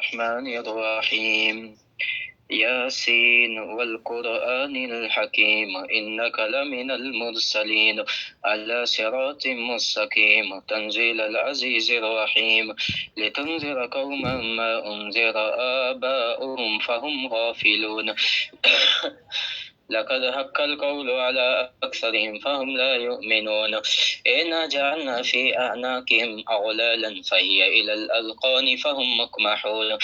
الرحمن الرحيم ياسين والقرآن الحكيم إنك لمن المرسلين على صراط مستقيم تنزيل العزيز الرحيم لتنذر قوما ما أنذر آباؤهم فهم غافلون لقد حق القول على أكثرهم فهم لا يؤمنون إنا جعلنا في أعناقهم أغلالا فهي إلى الأذقان فهم مقمحون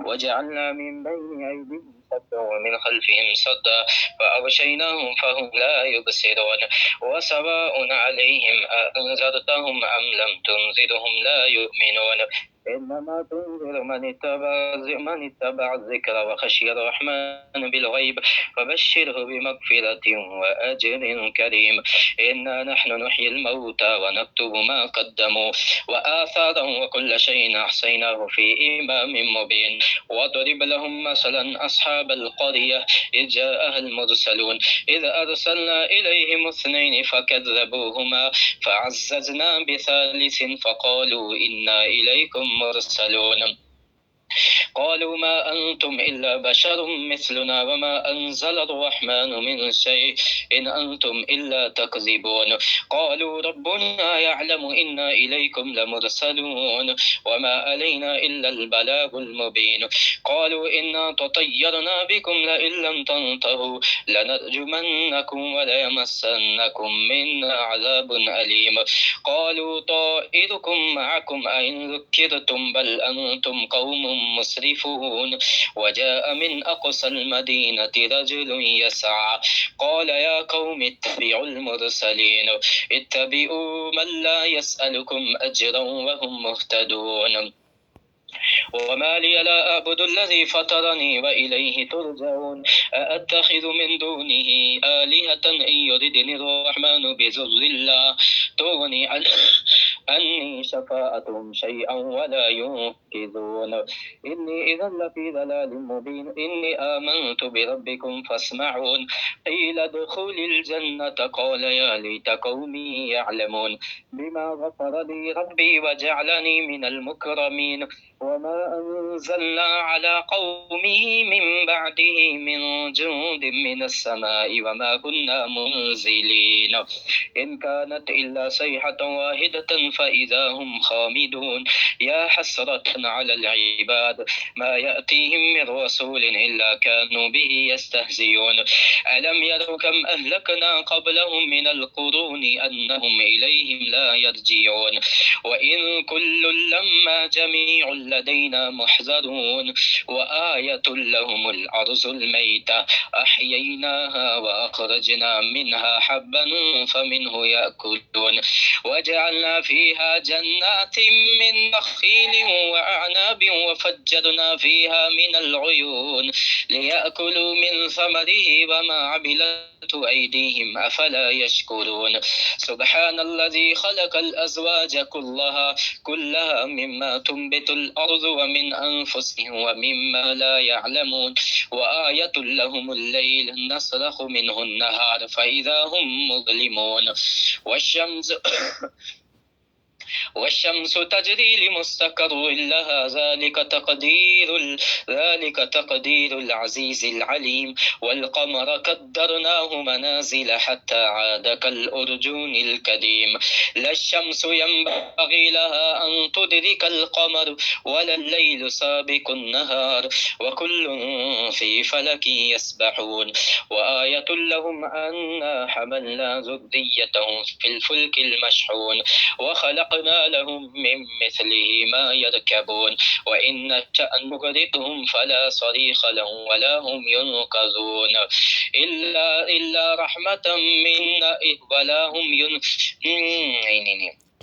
وجعلنا من بين أيديهم سدا ومن خلفهم صدا فأغشيناهم فهم لا يبصرون وسواء عليهم أنذرتهم أم لم تنذرهم لا يؤمنون إنما تنذر من اتبع الذكر وخشي الرحمن بالغيب فبشره بمغفرة وأجر كريم إنا نحن نحيي الموتى ونكتب ما قدموا وآثارا وكل شيء أحصيناه في إمام مبين واضرب لهم مثلا أصحاب القرية إذ جاءها المرسلون إذ أرسلنا إليهم اثنين فكذبوهما فعززنا بثالث فقالوا إنا إليكم مرسلون قالوا ما أنتم إلا بشر مثلنا وما أنزل الرحمن من شيء إن أنتم إلا تكذبون قالوا ربنا يعلم إنا إليكم لمرسلون وما علينا إلا البلاغ المبين قالوا إنا تطيرنا بكم لئن لم تنتهوا لنرجمنكم وليمسنكم منا عذاب أليم قالوا طائركم معكم أئن ذكرتم بل أنتم قوم مسرفون وجاء من أقصى المدينة رجل يسعى قال يا قوم اتبعوا المرسلين اتبعوا من لا يسألكم أجرا وهم مهتدون وما لي لا أعبد الذي فطرني وإليه ترجعون أأتخذ من دونه آلهة إن يردني الرحمن بضر لا تغني عني شفاعتهم شيئا ولا ينقذون إني إذا لفي ضلال مبين إني آمنت بربكم فاسمعون قيل ادخل الجنة قال يا ليت قومي يعلمون بما غفر لي ربي وجعلني من المكرمين وما أنزلنا على قومه من بعده من جند من السماء وما كنا منزلين إن كانت إلا صيحة واحدة فإذا هم خامدون يا حسرة على العباد ما يأتيهم من رسول إلا كانوا به يستهزئون ألم يروا كم أهلكنا قبلهم من القرون أنهم إليهم لا يرجعون وإن كل لما جميع لدينا محذرون وآية لهم الأرض الميتة أحييناها وأخرجنا منها حبا فمنه يأكلون وجعلنا فيها جنات من نخيل وأعناب وفجرنا فيها من العيون ليأكلوا من ثمره وما عملت أيديهم أفلا يشكرون سبحان الذي خلق الأزواج كلها مما تنبت الأرض ومن أنفسهم ومما لا يعلمون وآية لهم الليل نسلخ منه النهار فإذا هم مظلمون والشمس تجري لمستقر لها ذلك تقدير العزيز العليم والقمر قدرناه منازل حتى عاد كالأرجون القديم لا الشمس ينبغي لها أن تدرك القمر ولا الليل سابق النهار وكل في فلك يسبحون وآية لهم أنا حملنا ذريتهم في الفلك المشحون وخلقنا لهم من مثله ما يركبون وإن نشأ نغرقهم فلا صريخ لهم ولا هم ينقذون إلا رحمة منا ولا هم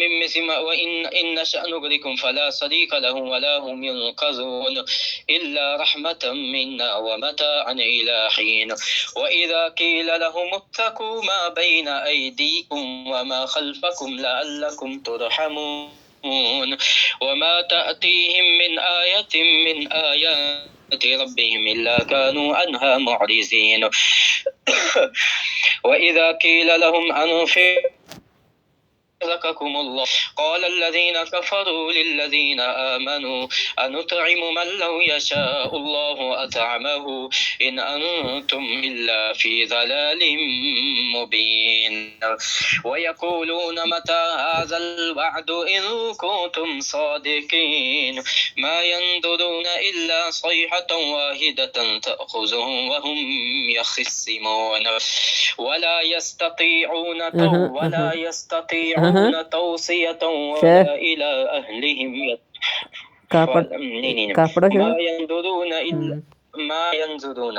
من مثل ما وإن نشأ نغرقهم فلا صديق لهم ولا هم ينقذون إلا رحمة منا ومتاعا إلى حين وإذا قيل لهم اتقوا ما بين أيديكم وما خلفكم لعلكم ترحمون وما تأتيهم من آية من آيات ربهم إلا كانوا عنها معرضين وإذا قيل لهم أنفقوا أهلككم الله. قال الذين كفروا للذين آمنوا أنطعم من لو يشاء الله أطعمه إن أنتم إلا في ضلال مبين. ويقولون متى هذا الوعد إن كنتم صادقين ما ينظرون إلا صيحة واحدة تأخذهم وهم يخصمون ولا يستطيعون توصية ولا إلى أهلهم ما ينظرون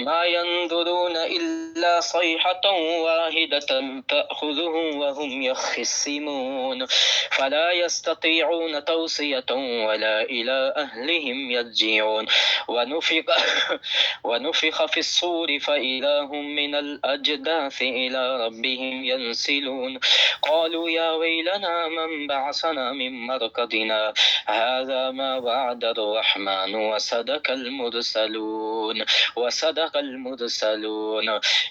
ما ينظرون إلا صيحة واحدة تأخذهم وهم يخصمون فلا يستطيعون توصية ولا إلى أهلهم يرجعون ونفخ في الصور فإذا هم من الأجداث إلى ربهم ينسلون قالوا يا ويلنا من بعثنا من مرقدنا هذا ما وعد الرحمن وصدق المرسلون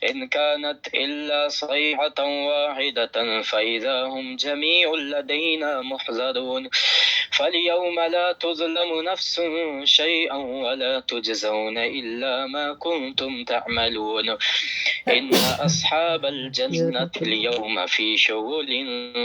إن كانت إلا صيحة واحدة فإذا هم جميع لدينا محضرون فاليوم لا تظلم نفس شيئا ولا تجزون إلا ما كنتم تعملون إن أصحاب الجنة اليوم في شغل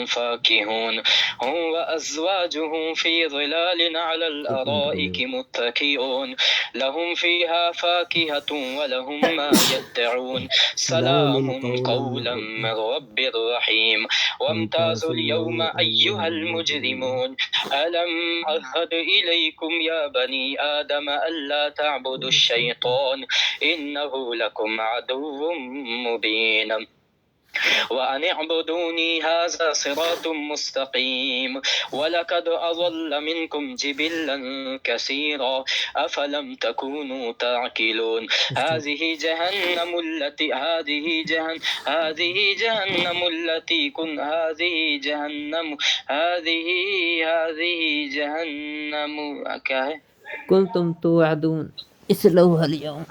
فاكهون هم وأزواجهم في ظلال على الأرائك متكئون لهم فيها فاكهة ولهم ما يدعون سلام قولا من رب رحيم وامتازوا اليوم أيها المجرمون ألم أعهد إليكم يا بني آدم ألا تعبدوا الشيطان إنه لكم عدو مبين وأن اعبدوني هذا صراط مستقيم ولقد أضل منكم جبلا كثيرا أفلم تكونوا تعقلون هذه جهنم كنتم توعدون اسلوها اليوم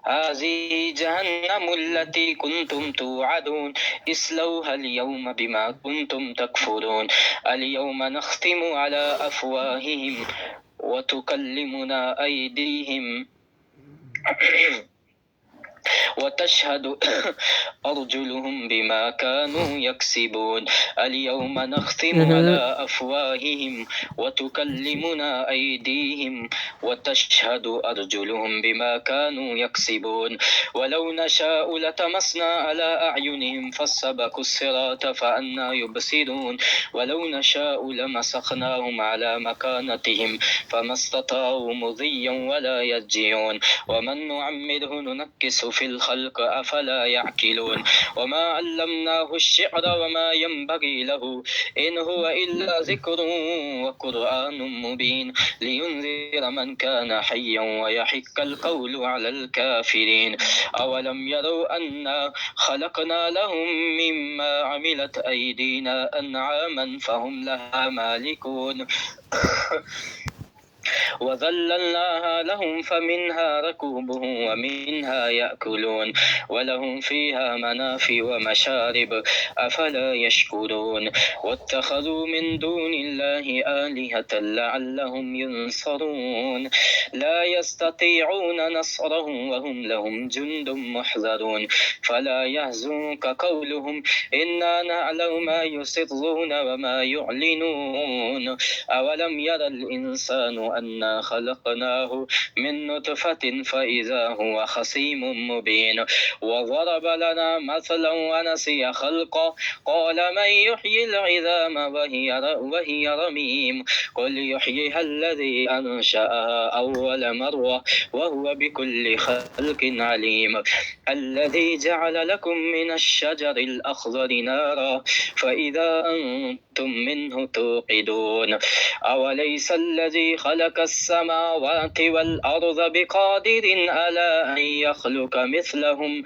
هذه جهنم التي كنتم توعدون اصلوها اليوم بما كنتم تكفرون اليوم نختم على أفواههم وتكلمنا أيديهم وتشهد أرجلهم بما كانوا يكسبون اليوم نختم على أفواههم وتكلمنا أيديهم وتشهد أرجلهم بما كانوا يكسبون ولو نشاء لتمسنا على أعينهم فاستبقوا الصراط فأنى يبصرون ولو نشاء لمسخناهم على مكانتهم فما استطاعوا مضيا ولا يرجعون ومن نعمره ننكس في الخلق أفلا يعقلون وما علمناه الشعر وما ينبغي له إن هو إلا ذكر وقرآن مبين لينذر من كان حيا ويحق القول على الكافرين أولم يروا أنا خلقنا لهم مما عملت أيدينا أنعاما فهم لها مالكون وذللناها لهم فمنها ركوبهم ومنها يأكلون ولهم فيها منافع ومشارب أفلا يشكرون واتخذوا من دون الله آلهة لعلهم ينصرون لا يستطيعون نصرهم وهم لهم جند محضرون فلا يحزنك قولهم إنا نعلم ما يسرون وما يعلنون أولم يرى الإنسان أنا خلقناه من نطفة فإذا هو خصيم مبين وضرب لنا مثلا ونسي خلقه قال من يحيي العظام وهي رميم قل يحييها الذي أنشأها أول مرة وهو بكل خلق عليم الذي جعل لكم من الشجر الأخضر نارا فإذا أنتم منه توقدون أوليس الذي خلق السماوات والأرض بقادر على أن يخلق مثلهم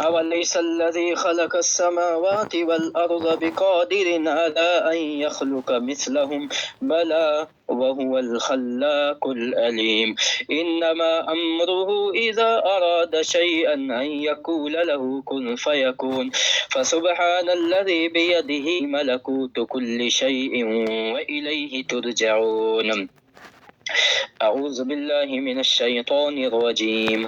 أوليس الذي خلق السماوات والأرض بقادر على أن يخلق مثلهم بلى وهو الخلاق الأليم إنما أمره إذا أراد شيئا أن يقول له كن فيكون فسبحان الذي بيده ملكوت كل شيء وإليه ترجعون أعوذ بالله من الشيطان الرجيم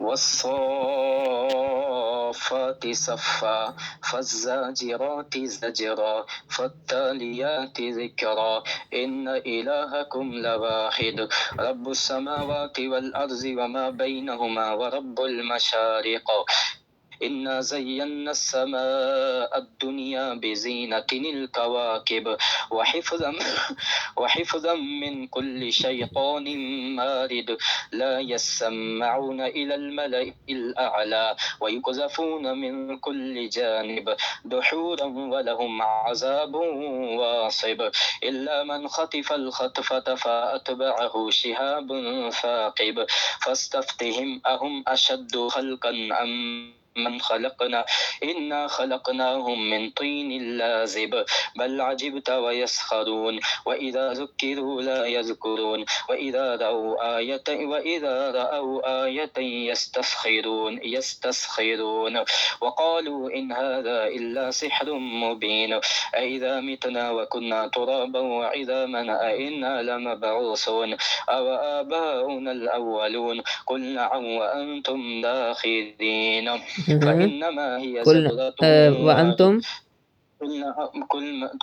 والصافات صفا فالزاجرات زجرا فالتاليات ذكرا إن إلهكم لواحد رب السماوات والأرض وما بينهما ورب المشارق إنا زينا السماء الدنيا بزينة الكواكب وحفظا من كل شيطان مارد لا يسمعون إلى الملأ الأعلى ويقذفون من كل جانب دحورا ولهم عذاب واصب إلا من خطف الخطفة فأتبعه شهاب ثاقب فاستفتهم أهم أشد خلقا أم من خلقنا إنا خلقناهم من طين لازب بل عجبت ويسخرون وإذا ذكروا لا يذكرون وإذا رأوا آية يستسخرون وقالوا إن هذا إلا سحر مبين أإذا متنا وكنا ترابا وعظاما أإنا لمبعوثون أو آباؤنا الأولون قل نعم وأنتم داخرين فإنما هي زجرة وأنتم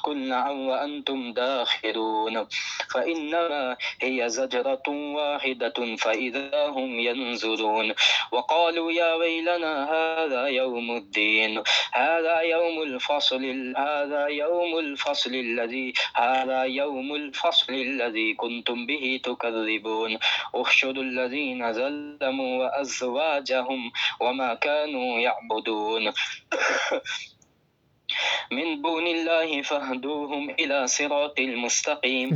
قل نعم وأنتم داخرون فإنما هي زجرة واحدة فإذا هم ينظرون وقالوا يا ويلنا هذا يوم الدين هذا يوم الفصل الذي كنتم به تكذبون احشروا الذين ظلموا وأزواجهم وما كانوا يعبدون من دون الله فاهدوهم إلى صراط المستقيم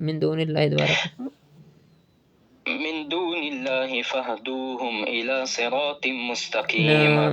من دون الله دوباره من دون الله فاهدوهم إلى صراط مستقيم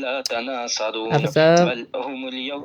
لا تناصرون أفساب بل هم اليوم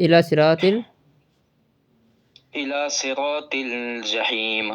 إلى صراط إلى صراط الجحيم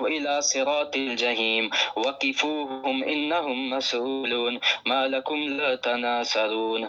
وإلى صراط الجحيم وقفوهم إنهم مسؤولون ما لكم لا تناصرون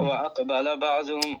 وأقبل بعضهم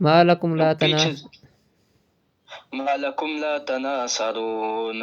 ما لكم لا ما لكم لا تناصرون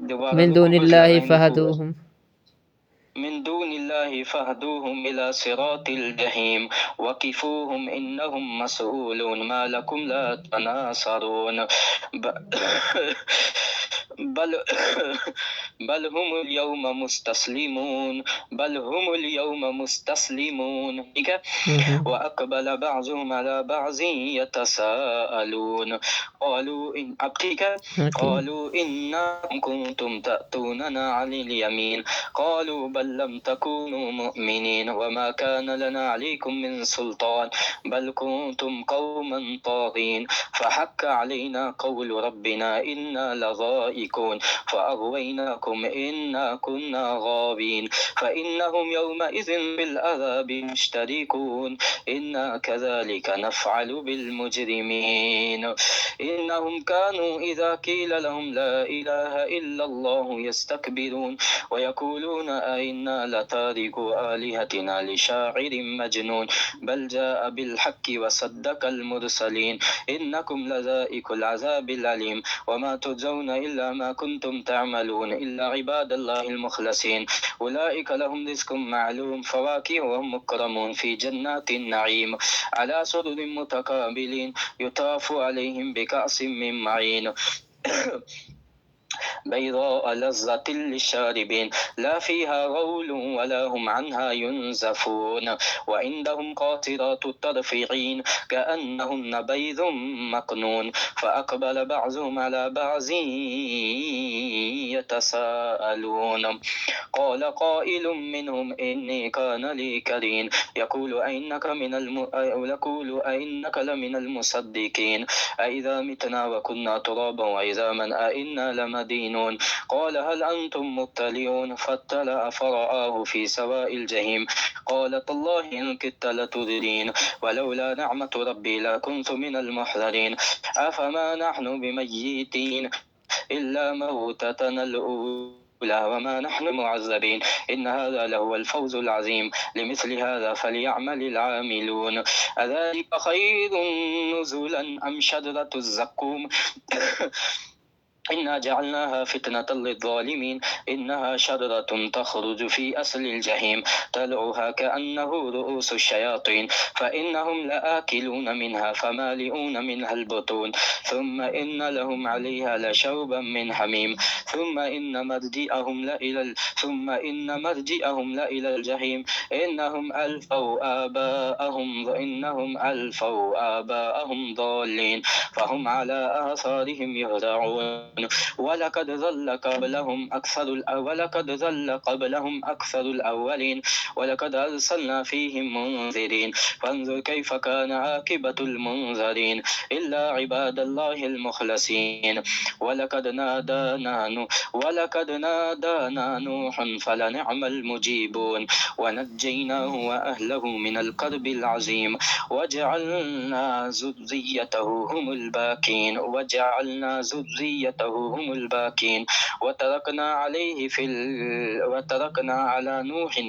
من دون الله فهدوهم من دون الله فاهدوهم إلى صراط الجحيم وقفوهم إنهم مسؤولون ما لكم لا تناصرون بل هم اليوم مستسلمون وأقبل بعضهم على بعض يتساءلون قالوا إنكم كنتم تأتوننا عن اليمين قالوا بل لم تكونوا مؤمنين وما كان لنا عليكم من سلطان بل كنتم قوما طاغين فحق علينا قول ربنا إنا لذائقون فأغويناكم إنا كنا غاوين فإنهم يومئذ بالعذاب مشتركون إنا كذلك نفعل بالمجرمين إنهم كانوا إذا قيل لهم لا إله إلا الله يستكبرون ويقولون أئنا لتاركو آلهتنا لشاعر مجنون بل جاء بالحق وصدق المرسلين إنكم لذائق العذاب الأليم وما تجزون إلا ما كنتم تعملون إلا عباد الله المخلصين أولئك لهم رزق معلوم فواكه وهم مكرمون في جنات النعيم على سرر متقابلين يطاف عليهم بكأس من معين بيضاء لذة للشاربين لا فيها غول ولا هم عنها ينزفون وعندهم قاصرات الطرف عين كأنهن بيض مكنون فأقبل بعضهم على بعض يتساءلون قال قائل منهم إني كان لي قرين يقول أئنك لمن المصدقين أئذا متنا وكنا ترابا وعظاما أئنا لمدينون قال هل أنتم مطلعون فاطلع فرآه في سواء الجحيم قال تالله إن كدت لتردين ولولا نعمة ربي لكنت من المحضرين أفما نحن بميتين إلا موتتنا الأولى وما نحن معذبين إن هذا لهو الفوز العظيم لمثل هذا فليعمل العاملون أذلك خير نزلا أم شجرة الزقوم إنا جعلناها فتنة للظالمين إنها شجرة تخرج في أصل الجحيم طلعها كأنه رؤوس الشياطين فإنهم لآكلون منها فمالئون منها البطون ثم إن لهم عليها لشوبا من حميم ثم إن مرجئهم لإلى الجحيم إنهم ألفوا آباءهم ضالين فهم على آثارهم يهرعون ولقد ضل قبلهم أكثر الأولين ولقد أرسلنا فيهم منذرين فانظر كيف كان عاقبة المنذرين إلا عباد الله المخلصين ولقد نادانا نوح فلنعم المجيبون ونجيناه وأهله من الكرب العظيم وجعلنا ذريته هم الباقين وتركنا على نوح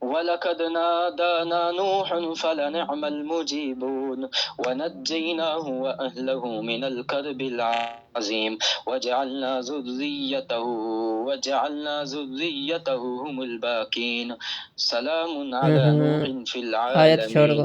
ولقد نادانا نوح فلنعم المجيبون ونجيناه وأهله من الكرب العظيم وجعلنا ذريته هم الباقين سلام على نوح في العالمين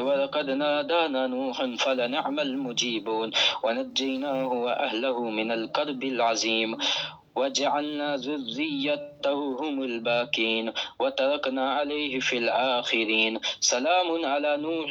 ولقد نادانا نوح فلنعم المجيبون ونجيناه وأهله من الكرب العظيم وجعلنا ذريته هم الباقين وتركنا عليه في الآخرين سلام على نوح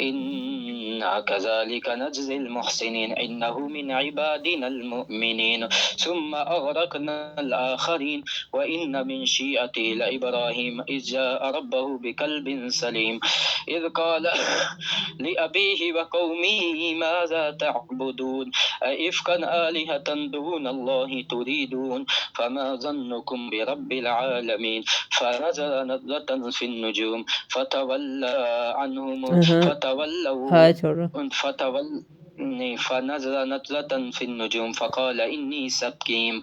إنا كذلك نجزي المحسنين إنه من عبادنا المؤمنين ثم أغرقنا الآخرين وإن من شيعته لإبراهيم إذ جاء ربه بقلب سليم إذ قال لأبيه وقومه ماذا تعبدون أئفكا آلهة دون الله تريدون فما ظنكم برب العالمين فنظر نظرة في النجوم فتولى عنهم فنظر نظرة في النجوم فقال إني سقيم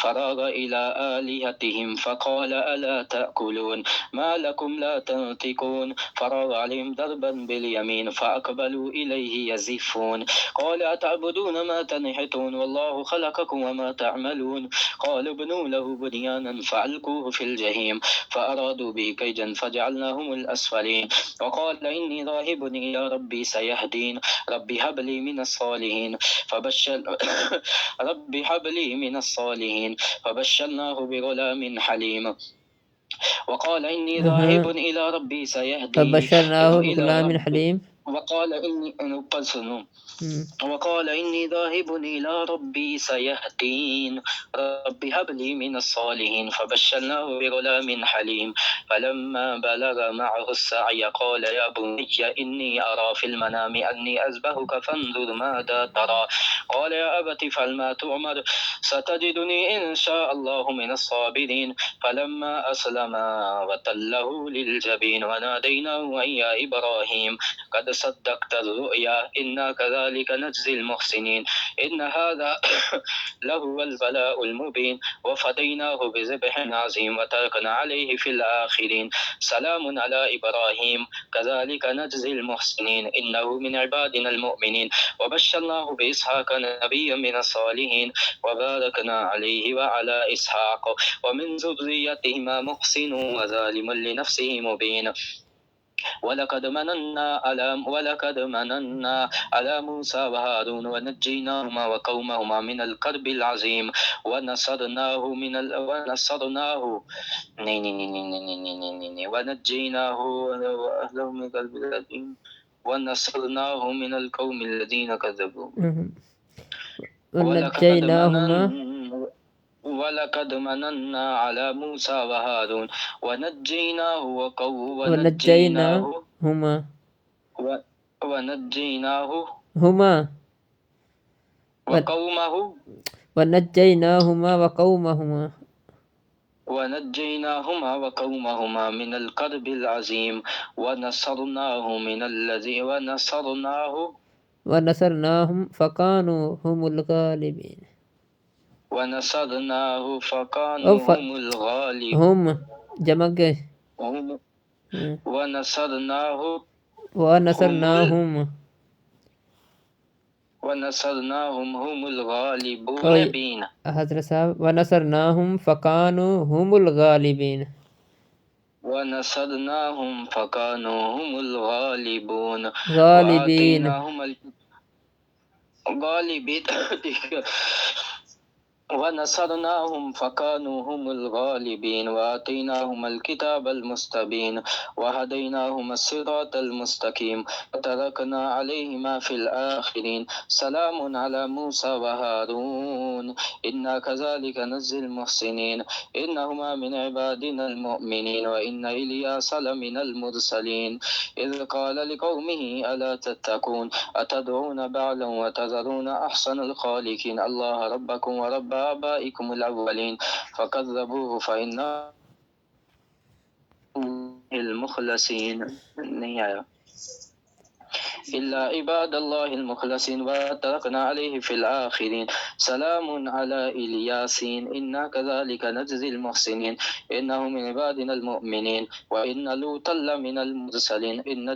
فراغ إلى آلهتهم فقال ألا تأكلون ما لكم لا تنطقون فراغ عليهم ضربا باليمين فأقبلوا إليه يزفون قال أتعبدون ما تنحتون والله خلقكم وما تعملون قالوا ابنوا له بنيانا فألقوه في الجحيم فأرادوا به كيدا فجعلناهم الأسفلين وقال إني ذاهب إلى ربي سيهدين ربي هب لي من الصالحين فبشرناه بغلام حليم وقال إني ذاهب إلى ربي سيهدين فبشرناه بغلام حليم وقال إني ذاهب إلى ربي سيهدين ربي هب لي من الصالحين فبشرناه بغلام حليم فلما بلغ معه السعي قال يا بني إني أرى في المنام أني أذبحك فانظر ماذا ترى قال يا أبت افعل ما تؤمر ستجدني إن شاء الله من الصابرين فلما أسلما وتله للجبين وناديناه أن يا إبراهيم قد ولقد صدقت الرؤيا إنا كذلك نجزي المحسنين إن هذا لهو البلاء المبين وفديناه بذبح عظيم وتركنا عليه في الآخرين سلام على إبراهيم كذلك نجزي المحسنين إنه من عبادنا المؤمنين وبشرناه بإسحاق نبيا من الصالحين وباركنا عليه وعلى إسحاق ومن ذريتهما محسن وظالم لنفسه مبين ولقد مننا على موسى وهارون ونجيناهما وقومهما من الكرب العظيم ونصرناه وأهله من الكرب العظيم ونصرناه من القوم الذين كذبوا ولقد مننا على موسى وهارون ونجيناهما وقومهما من الكرب العظيم ونصرناهم فكانوا هم الغالبين هم جمع ونصرناهم هم الغالبون حضرت صاحب ونصرناهم فكانوا هم الغالبين ونصرناهم فكانوا هم الغالبون غالبين ونصرناهم فكانوا هم الغالبين وآتيناهم الكتاب المستبين وهديناهم الصراط المستقيم وتركنا عليهما في الآخرين سلام على موسى وهارون إنا كذلك نجزي المحسنين إنهما من عبادنا المؤمنين وإن إلياس لمن المرسلين إذ قال لقومه ألا تتقون أتدعون بعلا وتذرون أحسن الخالقين الله ربكم ورب آبائكم الأولين فكذبوه فإنهم المخلصين إلا عباد الله المخلصين وتركنا عليه في الآخرين سلام على إلياسين إنا كذلك نجزي المحسنين إنه من عبادنا المؤمنين وإن لوطا لمن المرسلين إن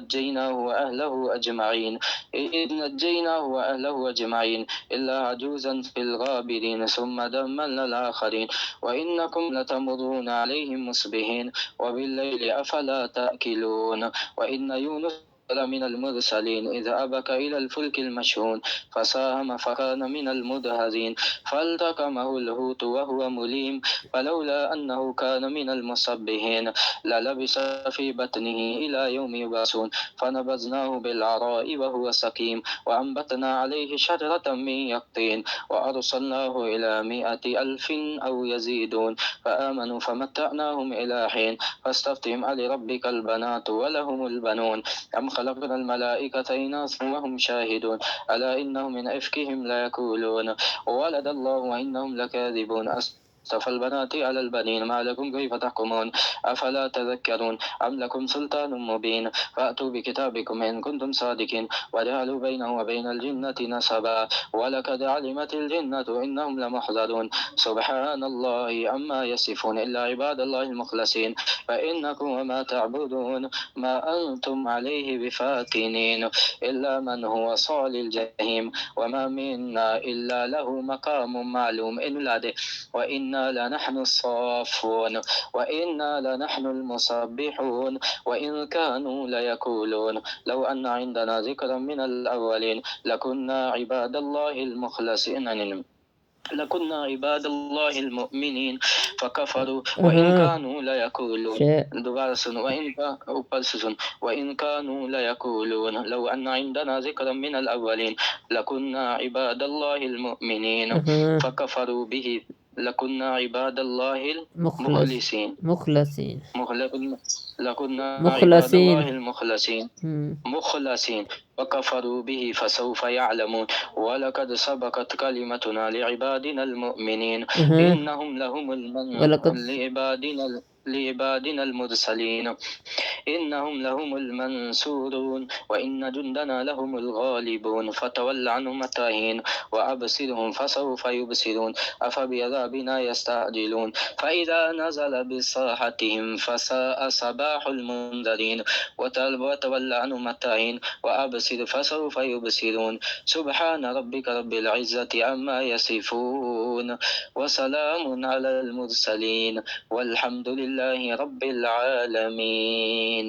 نجيناه وأهله أجمعين إلا عجوزا في الغابرين ثم دمرنا الآخرين وإنكم لتمرون عليهم مصبحين وبالليل أفلا تأكلون وإن يونس من المرسلين إذ أبك إلى الفلك المشحون فساهم فكان من المدهزين فالتقمه الحوت وهو مليم فلولا أنه كان من المسبحين للبث في بطنه إلى يوم يبعثون فنبذناه بالعراء وهو سقيم وأنبتنا عليه شجرة من يقطين وأرسلناه إلى 100,000 أو يزيدون فآمنوا فمتعناهم إلى حين فاستفتهم ألربك البنات ولهم البنون أم خلقنا الملائكة إناثا وهم شاهدون ألا إنهم من إفكهم ليقولون ولد الله وإنهم لكاذبون أصطفى البنات على البنين ما لكم كيف تحكمون أفلا تذكرون أم لكم سلطان مبين فأتوا بكتابكم إن كنتم صادقين وجعلوا بينه وبين الجنة نسبا ولقد علمت الجنة إنهم لمحضرون سبحان الله عما يصفون إلا عباد الله المخلصين فإنكم وما تعبدون ما أنتم عليه بفاتنين إلا من هو صال الجحيم وما منا إلا له مقام معلوم وإنا لنحن الصافون وإنا لنحن المسبحون وإن كانوا ليقولون لو أن عندنا ذكرا من الأولين لكنا عباد الله المخلصين لكنا عباد الله المؤمنين فكفروا وإن كانوا ليقولون وإن كانوا ليقولون لو أن عندنا ذكرا من الأولين لكنا عباد الله المؤمنين فكفروا به لكنا عباد الله المخلصين لكنا عباد الله المخلصين وكفروا به فسوف يعلمون ولقد سبقت كلمتنا لعبادنا المؤمنين إنهم لهم المنصورون لعبادنا المرسلين إنهم لهم المنصورون وإن جندنا لهم الغالبون فتول عنهم حتى حين وأبصرهم فسوف يبصرون أفبعذابنا يستعجلون فإذا نزل بصاحتهم فساء صباح المنذرين وتول عنهم حتى حين وأبصر فسوف يبصرون سبحان ربك رب العزة عما يصفون وسلام على المرسلين والحمد لله رب العالمين।